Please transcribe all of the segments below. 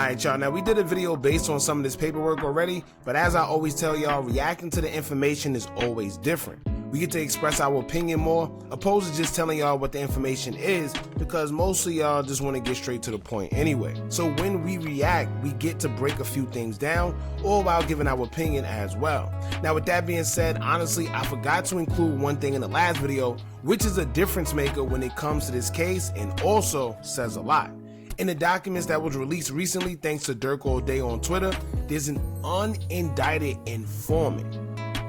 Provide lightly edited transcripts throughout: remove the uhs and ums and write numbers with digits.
Alright y'all, now we did a video based on some of this paperwork already, but as I always tell y'all, reacting to the information is always different. We get to express our opinion more, opposed to just telling y'all what the information is, because most of y'all just want to get straight to the point anyway. So when we react, we get to break a few things down, all while giving our opinion as well. Now with that being said, honestly, I forgot to include one thing in the last video, which is a difference maker when it comes to this case and also says a lot. In the documents that was released recently, thanks to Durk all day on Twitter, there's an unindicted informant.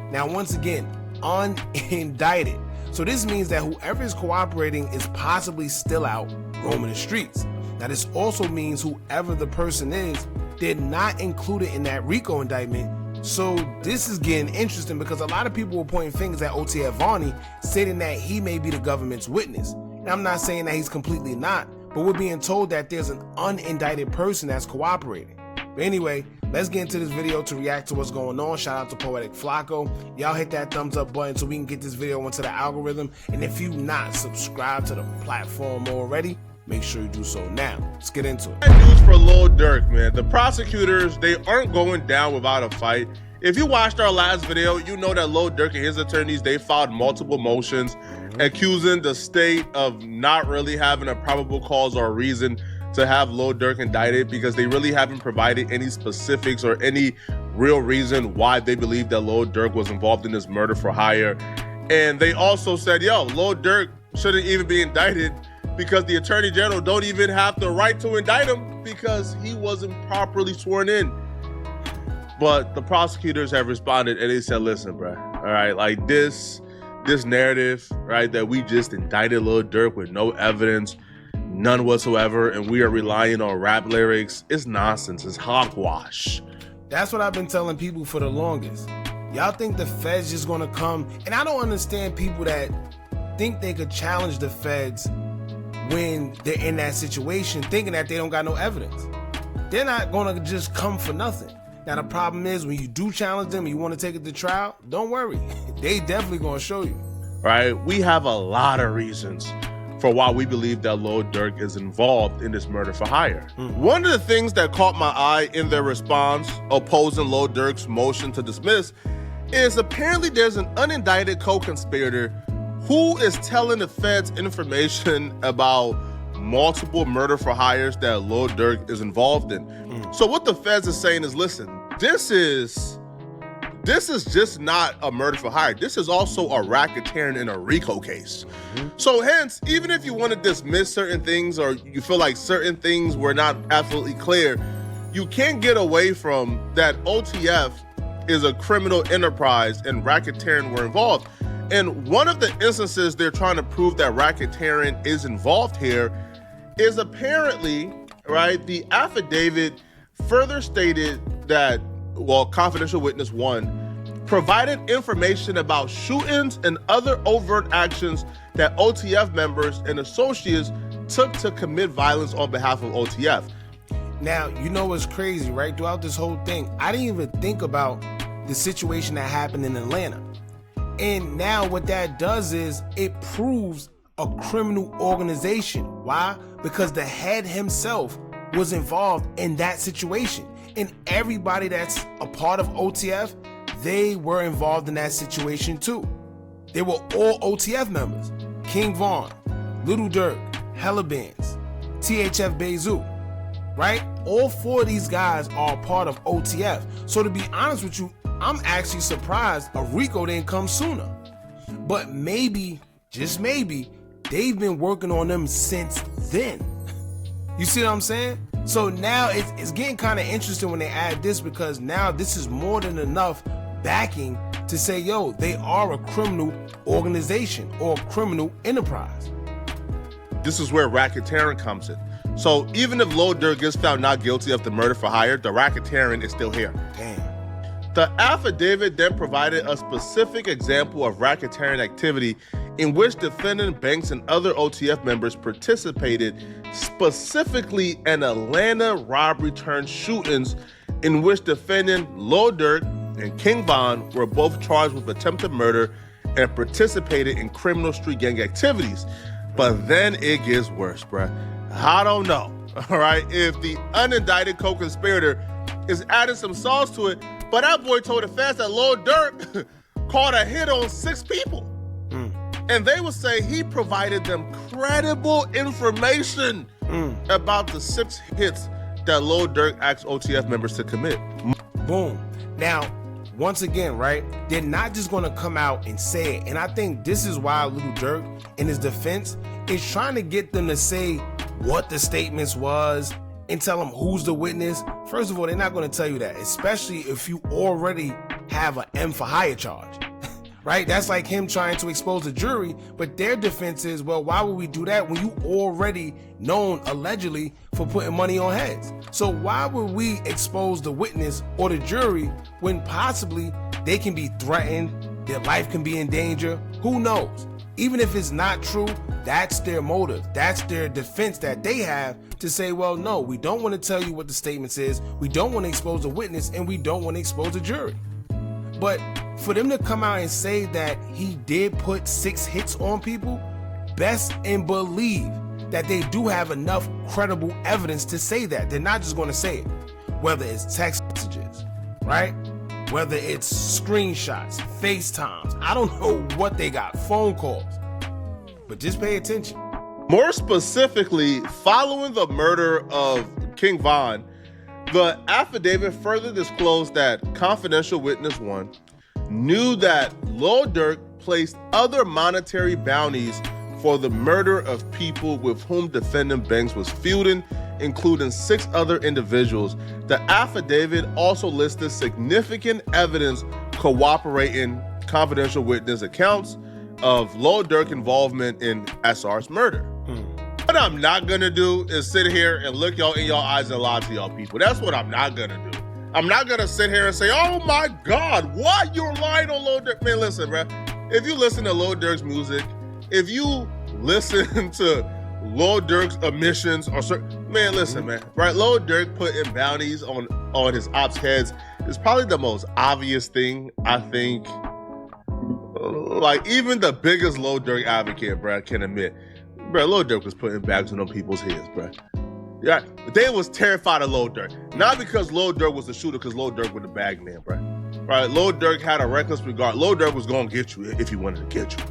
Now once again, unindicted. So this means that whoever is cooperating is possibly still out roaming the streets. Now this also means whoever the person is, they're not included in that RICO indictment. So this is getting interesting because a lot of people were pointing fingers at OTF Varney, stating that he may be the government's witness. Now I'm not saying that he's completely not, but we're being told that there's an unindicted person that's cooperating. But anyway, let's get into this video to react to what's going on. Shout out to Poetic Flacco. Y'all hit that thumbs up button so we can get this video into the algorithm. And if you not subscribed to the platform already, make sure you do so now. Let's get into it. News for Lil Durk, man. The prosecutors, they aren't going down without a fight. If you watched our last video, you know that Lil Durk and his attorneys, they filed multiple motions accusing the state of not really having a probable cause or reason to have Lil Durk indicted, because they really haven't provided any specifics or any real reason why they believe that Lil Durk was involved in this murder for hire. And they also said, yo, Lil Durk shouldn't even be indicted because the attorney general don't even have the right to indict him because he wasn't properly sworn in. But the prosecutors have responded and they said, listen, bro, all right, like this narrative, right, that we just indicted Lil Durk with no evidence, none whatsoever, and we are relying on rap lyrics, it's nonsense, it's hogwash. That's what I've been telling people for the longest. Y'all think the feds just gonna come, and I don't understand people that think they could challenge the feds when they're in that situation thinking that they don't got no evidence. They're not gonna just come for nothing. Now the problem is when you do challenge them and you want to take it to trial, don't worry, they definitely gonna show you. Right, we have a lot of reasons for why we believe that Lil Durk is involved in this murder for hire. One of the things that caught my eye in their response opposing Lil Durk's motion to dismiss is apparently there's an unindicted co-conspirator who is telling the feds information about multiple murder for hires that Lil Durk is involved in. So what the feds is saying is, listen, this is just not a murder for hire. This is also a racketeering in a RICO case. So hence, even if you want to dismiss certain things or you feel like certain things were not absolutely clear, you can't get away from that OTF is a criminal enterprise and racketeering were involved. And one of the instances they're trying to prove that racketeering is involved here is apparently, right, the affidavit further stated that, well, confidential witness 1 provided information about shootings and other overt actions that OTF members and associates took to commit violence on behalf of OTF. Now, you know what's crazy, right? Throughout this whole thing, I didn't even think about the situation that happened in Atlanta. And now what that does is it proves a criminal organization. Why? Because the head himself was involved in that situation. And everybody that's a part of OTF, they were involved in that situation too. They were all OTF members. King Von, Lil Durk, Hella Bands, THF Bezu, right? All 4 of these guys are part of OTF. So to be honest with you, I'm actually surprised a RICO didn't come sooner. But maybe, just maybe, they've been working on them since then. You see what I'm saying? So now it's getting kind of interesting when they add this, because now this is more than enough backing to say, yo, they are a criminal organization or a criminal enterprise. This is where racketeering comes in. So even if Lil Durk is found not guilty of the murder for hire, the racketeering is still here. Damn. The affidavit then provided a specific example of racketeering activity in which defendant Banks and other OTF members participated, specifically in Atlanta robbery turned shootings in which defendant Lil Durk and King Von were both charged with attempted murder and participated in criminal street gang activities. But then it gets worse, bruh. I don't know. all right, if the unindicted co-conspirator is adding some sauce to it. But that boy told the feds that Lil Durk caught a hit on 6 people. And they would say he provided them credible information about the 6 hits that Lil Durk asked OTF members to commit. Boom. Now, once again, right, they're not just going to come out and say it. And I think this is why Lil Durk, in his defense, is trying to get them to say what the statements was and tell them who's the witness. First of all, they're not going to tell you that, especially if you already have an M for hire charge. Right? That's like him trying to expose the jury, but their defense is, well, why would we do that when you already known allegedly for putting money on heads? So why would we expose the witness or the jury when possibly they can be threatened, their life can be in danger? Who knows? Even if it's not true, that's their motive. That's their defense that they have to say, well, no, we don't want to tell you what the statements is. We don't want to expose the witness, and we don't want to expose the jury. But for them to come out and say that he did put 6 hits on people, best and believe that they do have enough credible evidence to say that. They're not just going to say it. Whether it's text messages, right? Whether it's screenshots, FaceTimes, I don't know what they got, phone calls. But just pay attention. More specifically, following the murder of King Von, the affidavit further disclosed that confidential witness 1 knew that Lil Durk placed other monetary bounties for the murder of people with whom defendant Banks was feuding, including 6 other individuals. The affidavit also listed significant evidence cooperating confidential witness accounts of Lil Durk involvement in SR's murder. What I'm not gonna do is sit here and look y'all in y'all eyes and lie to y'all people. That's what I'm not gonna do. I'm not gonna sit here and say, oh my God, what? You're lying on Lil Durk. Man, listen, bro. If you listen to Lil Durk's music, if you listen to Lil Durk's omissions or certain, man, listen, man, right? Lil Durk putting bounties on his ops' heads is probably the most obvious thing, I think. Like, even the biggest Lil Durk advocate, bro, can admit. Bro, Lil Durk was putting bags on people's heads, bro. Yeah, they was terrified of Lil Durk. Not because Lil Durk was the shooter, because Lil Durk was the bag man, bro. Right? Lil Durk had a reckless regard. Lil Durk was gonna get you if he wanted to get you.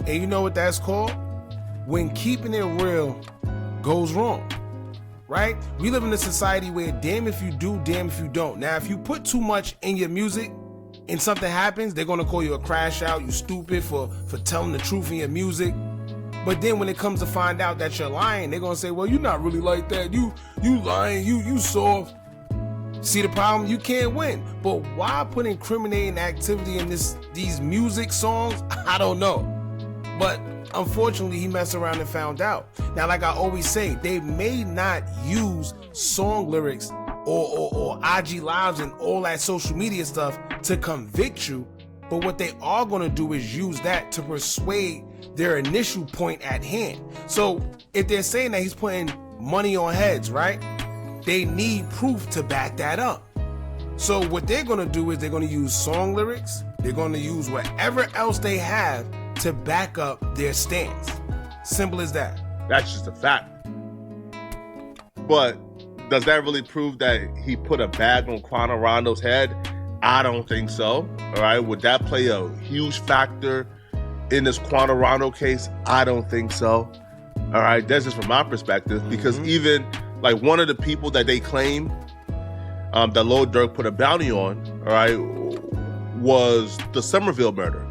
And you know what that's called? When keeping it real goes wrong. Right? We live in a society where damn if you do, damn if you don't. Now, if you put too much in your music and something happens, they're gonna call you a crash out, you stupid for telling the truth in your music. But then when it comes to find out that you're lying, they're gonna say, well, you're not really like that. You lying, you soft. See the problem? You can't win. But why put incriminating activity in these music songs? I don't know. But unfortunately, he messed around and found out. Now, like I always say, they may not use song lyrics or IG lives and all that social media stuff to convict you. But what they are going to do is use that to persuade their initial point at hand. So if they're saying that he's putting money on heads, right? They need proof to back that up. So what they're going to do is they're going to use song lyrics. They're going to use whatever else they have to back up their stance. Simple as that. That's just a fact. But does that really prove that he put a bag on Quana Rondo's head? I don't think so. All right. Would that play a huge factor in this Quana Rondo case? I don't think so. All right. That's just from my perspective, because even like one of the people that they claim that Lil Durk put a bounty on, all right, was the Somerville murder.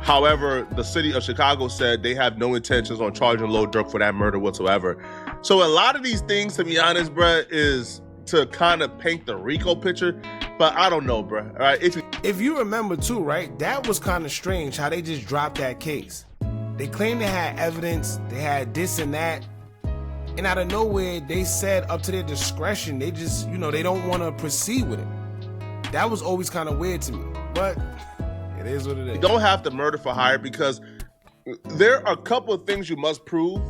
However, the city of Chicago said they have no intentions on charging Lil Durk for that murder whatsoever. So a lot of these things, to be honest, bruh, is to kind of paint the RICO picture. But I don't know, bro. All right, if you remember too, right? That was kind of strange how they just dropped that case. They claimed they had evidence, they had this and that, and out of nowhere, they said up to their discretion, they just, they don't want to proceed with it. That was always kind of weird to me, but it is what it is. You don't have to murder for hire, because there are a couple of things you must prove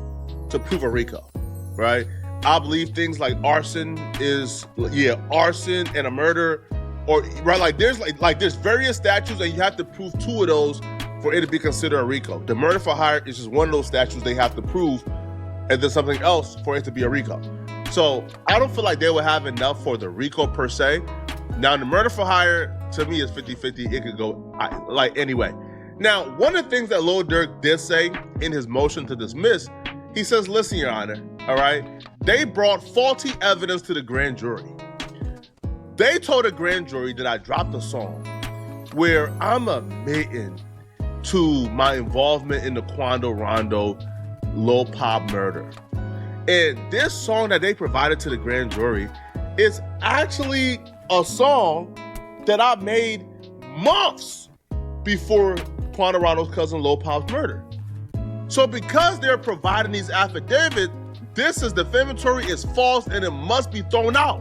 to prove a RICO, right? I believe things like arson and a murder. Or right, like there's various statutes, and you have to prove 2 of those for it to be considered a RICO. The murder for hire is just one of those statutes they have to prove, and then something else for it to be a RICO. So I don't feel like they would have enough for the RICO per se. Now, the murder for hire, to me, is 50-50. It could go anyway. Now, one of the things that Lil Durk did say in his motion to dismiss, he says, listen, Your Honor, all right, they brought faulty evidence to the grand jury. They told the grand jury that I dropped a song where I'm admitting to my involvement in the Quando Rondo Lil Pop murder. And this song that they provided to the grand jury is actually a song that I made months before Quando Rondo's cousin Lil Pop's murder. So because they're providing these affidavits, this is defamatory, it's false, and it must be thrown out.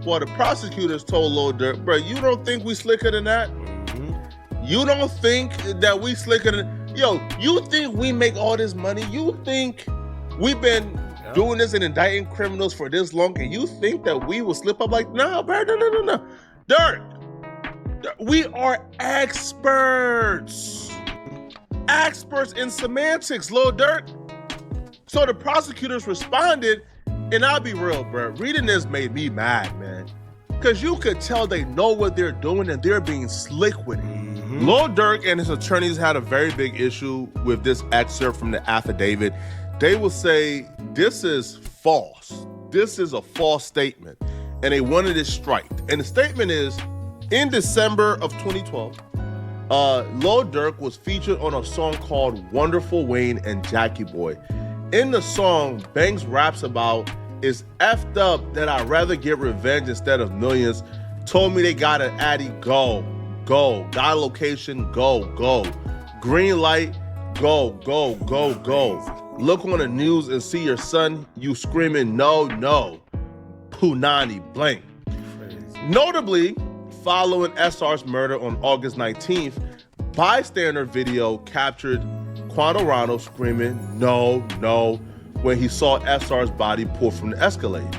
Well, the prosecutors told Lil Durk, bro, you don't think we slicker than that? You don't think that we slicker than... Yo, you think we make all this money? You think we've been doing this and indicting criminals for this long, and you think that we will slip up like... No, bro, no. Durk, we are experts. Experts in semantics, Lil Durk. So the prosecutors responded, and I'll be real, bro. Reading this made me mad, man. Because you could tell they know what they're doing and they're being slick with it. Lil Durk and his attorneys had a very big issue with this excerpt from the affidavit. They will say, this is false. This is a false statement. And they wanted it striked. And the statement is, in December of 2012, Lil Durk was featured on a song called Wonderful Wayne and Jackie Boy. In the song, Banks raps about, it's effed up that I'd rather get revenge instead of millions. Told me they got an addy, go. Got a location, go. Green light, go. Look on the news and see your son, you screaming, no. Punani, blank. Notably, following SR's murder on August 19th, bystander video captured Quando Rondo screaming, no, when he saw SR's body pulled from the Escalade.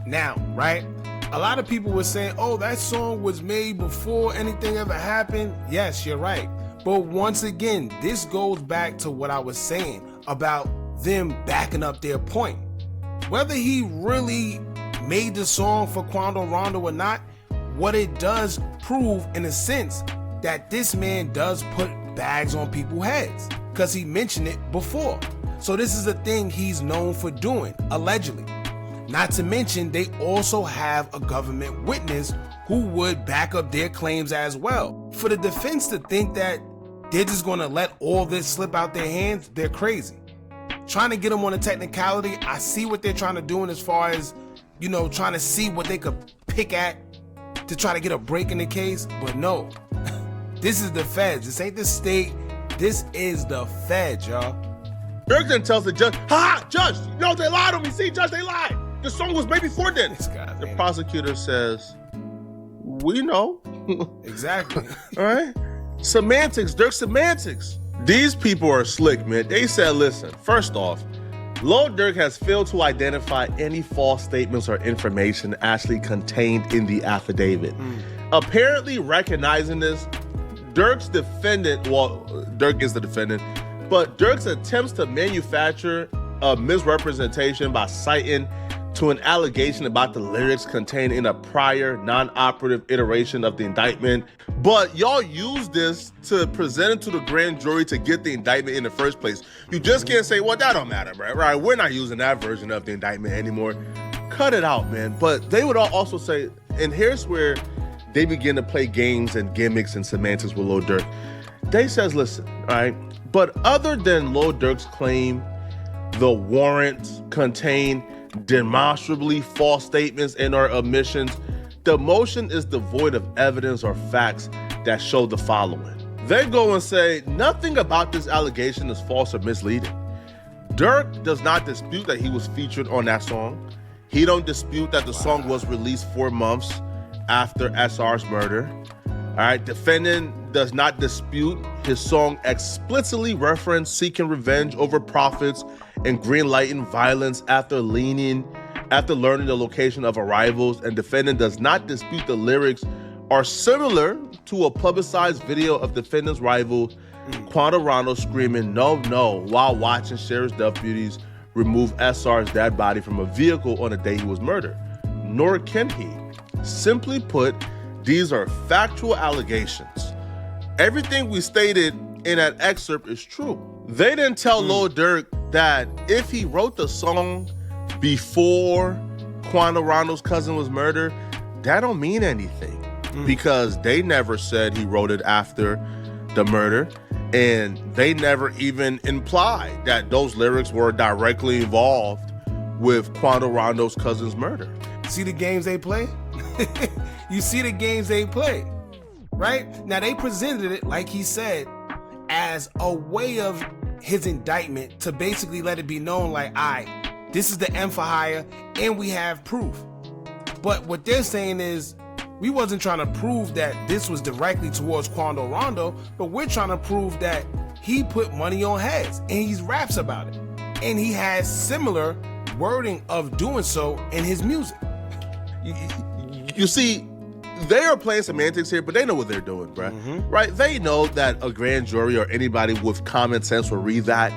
Now, right? A lot of people were saying, oh, that song was made before anything ever happened. Yes, you're right. But once again, this goes back to what I was saying about them backing up their point. Whether he really made the song for Quando Rondo or not, what it does prove in a sense that this man does put bags on people's heads because he mentioned it before. So this is a thing he's known for doing, allegedly. Not to mention, they also have a government witness who would back up their claims as well. For the defense to think that they're just gonna let all this slip out their hands, they're crazy. Trying to get them on a technicality, I see what they're trying to do in as far as, trying to see what they could pick at to try to get a break in the case, but no. This is the feds. This ain't the state. This is the feds, y'all. Durk then tells the judge, judge, they lied on me. See, judge, they lied. The song was made before then. The prosecutor says, we know. Exactly. All right? Semantics, Durk semantics. These people are slick, man. They said, listen, first off, Lil Durk has failed to identify any false statements or information actually contained in the affidavit. Apparently recognizing this, Durk is the defendant, but Durk's attempts to manufacture a misrepresentation by citing to an allegation about the lyrics contained in a prior non-operative iteration of the indictment. But y'all use this to present it to the grand jury to get the indictment in the first place. You just can't say, well, that don't matter, right? We're not using that version of the indictment anymore. Cut it out, man. But they would also say, and here's where they begin to play games and gimmicks and semantics with Lil Durk. They says, listen, all right, but other than Lil Durk's claim, the warrant contained demonstrably false statements and or omissions, the motion is devoid of evidence or facts that show the following. They go and say, nothing about this allegation is false or misleading. Durk does not dispute that he was featured on that song. He don't dispute that the song was released 4 months after SR's murder. All right, defendant does not dispute his song explicitly referenced seeking revenge over profits and greenlighting violence after learning the location of arrivals, and defendant does not dispute the lyrics are similar to a publicized video of defendant's rival Quando Rondo screaming no while watching sheriff's deputies remove SR's dead body from a vehicle on the day he was murdered. Nor can he. Simply put, these are factual allegations. Everything we stated in that excerpt is true. They didn't tell Lil Durk that if he wrote the song before Quando Rondo's cousin was murdered, that don't mean anything because they never said he wrote it after the murder, and they never even implied that those lyrics were directly involved with Quando Rondo's cousin's murder. See the games they play? You see the games they play, right? Now, they presented it, like he said, as a way of his indictment to basically let it be known like, all right, this is the M for hire and we have proof. But what they're saying is, we wasn't trying to prove that this was directly towards Quando Rondo, but we're trying to prove that he put money on heads and he raps about it. And he has similar wording of doing so in his music. You see, they are playing semantics here, but they know what they're doing, right? Right? They know that a grand jury or anybody with common sense will read that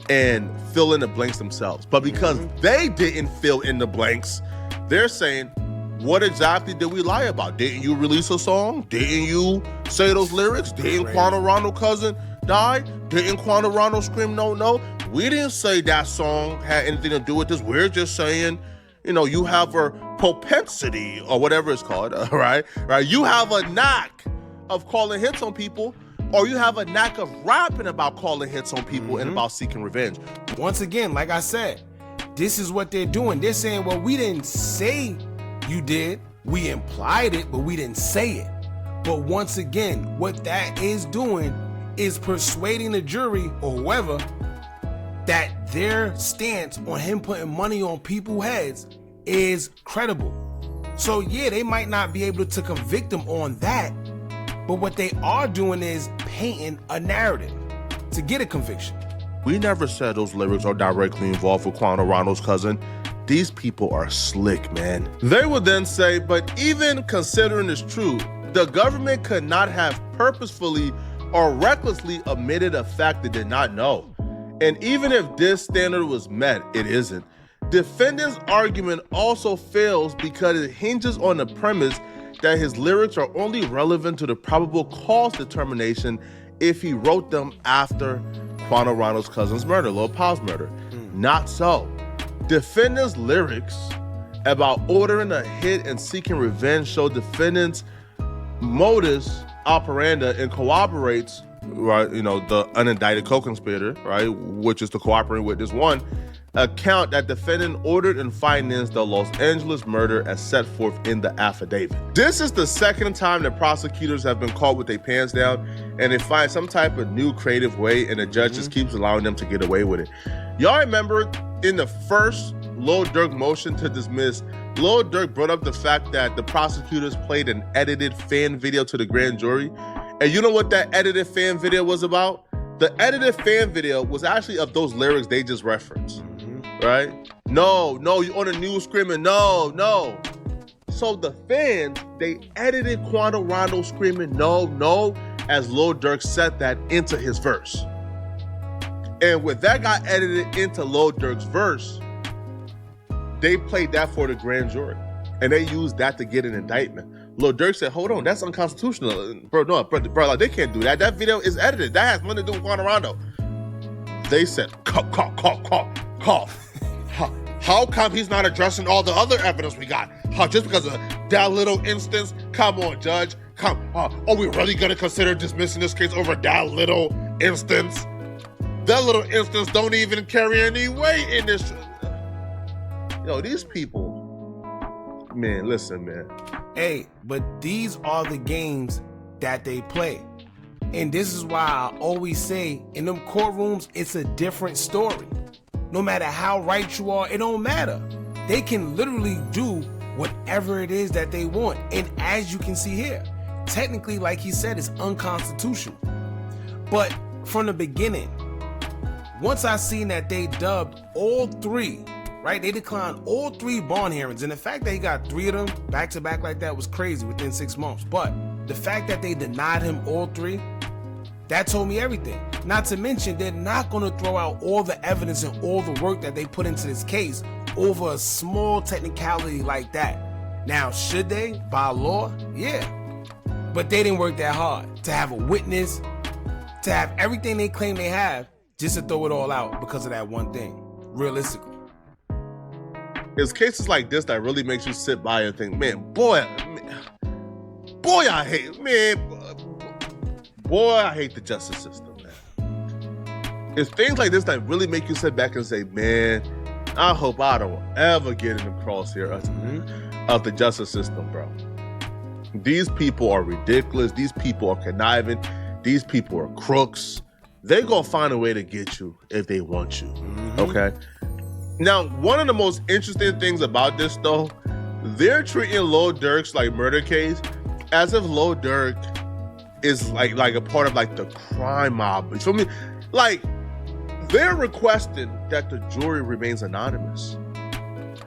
and fill in the blanks themselves. But because they didn't fill in the blanks, they're saying, what exactly did we lie about? Didn't you release a song? Didn't you say those lyrics? Didn't Quando Rondo's cousin die? Didn't Quando Rondo scream no, no? We didn't say that song had anything to do with this. We're just saying, you know, you have a propensity or whatever it's called, right? You have a knack of calling hits on people, or you have a knack of rapping about calling hits on people and about seeking revenge. Once again, like I said, this is what they're doing. They're saying, well, we didn't say you did. We implied it, but we didn't say it. But once again, what that is doing is persuading the jury or whoever that their stance on him putting money on people's heads is credible. So yeah, they might not be able to convict him on that, but what they are doing is painting a narrative to get a conviction. We never said those lyrics are directly involved with Quando Rondo's cousin. These people are slick, man. They would then say, but even considering this true, the government could not have purposefully or recklessly omitted a fact they did not know. And even if this standard was met, it isn't. Defendant's argument also fails because it hinges on the premise that his lyrics are only relevant to the probable cause determination if he wrote them after Quando Rondo's cousin's murder, Lil Pa's murder. Not so. Defendant's lyrics about ordering a hit and seeking revenge show defendant's modus operandi and corroborates, right, you know, the unindicted co-conspirator, right, which is to cooperate with this one account that defendant ordered and financed the Los Angeles murder as set forth in the affidavit. This is the second time that prosecutors have been caught with their pants down and they find some type of new creative way and the judge just keeps allowing them to get away with it. Y'all remember in the first Lil Durk motion to dismiss, Lil Durk brought up the fact that the prosecutors played an edited fan video to the grand jury. And you know what that edited fan video was about? The edited fan video was actually of those lyrics they just referenced, right? No, you on the news screaming, no, no. So the fans, they edited Quando Rondo screaming, no, no, as Lil Durk said that into his verse. And when that got edited into Lil Durk's verse, they played that for the grand jury. And they used that to get an indictment. Lil Durk said, hold on, that's unconstitutional. Bro, like, they can't do that. That video is edited. That has nothing to do with Quando Rondo. They said, cough. How come he's not addressing all the other evidence we got? Just because of that little instance? Come on, judge. Are we really going to consider dismissing this case over that little instance? That little instance don't even carry any weight in this. Yo, these people, man, listen, man. Hey, but these are the games that they play. And this is why I always say, in them courtrooms, it's a different story. No matter how right you are, it don't matter. They can literally do whatever it is that they want. And as you can see here, technically, like he said, it's unconstitutional. But from the beginning, once I seen that they dubbed all three, right? They declined all three bond hearings. And the fact that he got three of them back to back like that was crazy within 6 months. But the fact that they denied him all three, That told me everything. Not to mention, they're not going to throw out all the evidence and all the work that they put into this case over a small technicality like that. Now, should they? By law? Yeah. But they didn't work that hard to have a witness, to have everything they claim they have, just to throw it all out because of that one thing, realistically. It's cases like this that really makes you sit by and think, I hate the justice system, man. It's things like this that really make you sit back and say, man, I hope I don't ever get in the crosshair of the justice system, bro. These people are ridiculous. These people are conniving. These people are crooks. They're going to find a way to get you if they want you, okay? Now, one of the most interesting things about this, though, they're treating Lil Durk's like murder case as if Lil Durk is like a part of like the crime mob. You feel me? Like, they're requesting that the jury remains anonymous.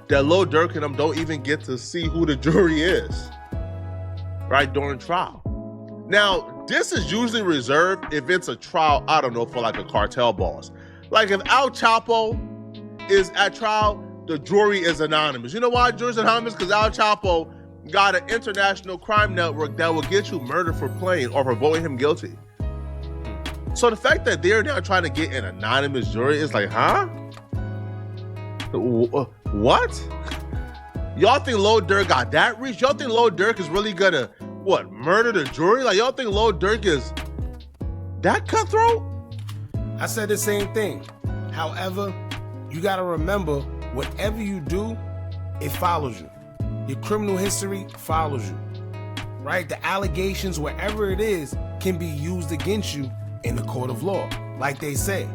That Lil Durk and them don't even get to see who the jury is, right, during trial. Now, this is usually reserved if it's a trial, I don't know, for like a cartel boss. Like if Al Chapo is at trial, the jury is anonymous. You know why jury's anonymous? Because Al Chapo got an international crime network that will get you murdered for playing or for voting him guilty. So the fact that they're now trying to get an anonymous jury is like, huh? What? Y'all think Lil Durk got that reach? Y'all think Lil Durk is really gonna, murder the jury? Like, y'all think Lil Durk is that cutthroat? I said the same thing. However, you gotta remember, whatever you do, it follows you. Your criminal history follows you, right? The allegations, wherever it is, can be used against you in the court of law, like they say.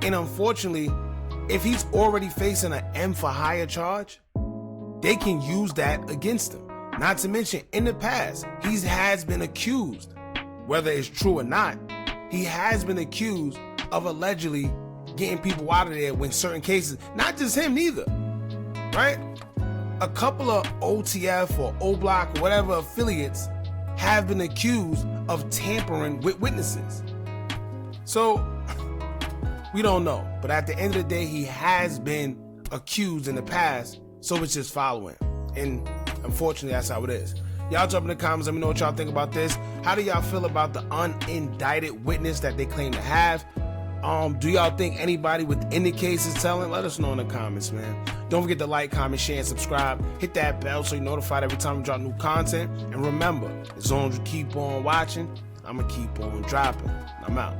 And unfortunately, if he's already facing an M for hire charge, they can use that against him. Not to mention, in the past, he has been accused, whether it's true or not, he has been accused of allegedly getting people out of there when certain cases, not just him neither, right? A couple of OTF or O-Block or whatever affiliates have been accused of tampering with witnesses. So, we don't know. But at the end of the day, he has been accused in the past, so it's just following. And unfortunately, that's how it is. Y'all jump in the comments, let me know what y'all think about this. How do y'all feel about the unindicted witness that they claim to have? Do y'all think anybody within the case is telling? Let us know in the comments, man. Don't forget to like, comment, share, and subscribe. Hit that bell so you're notified every time we drop new content. And remember, as long as you keep on watching, I'm going to keep on dropping. I'm out.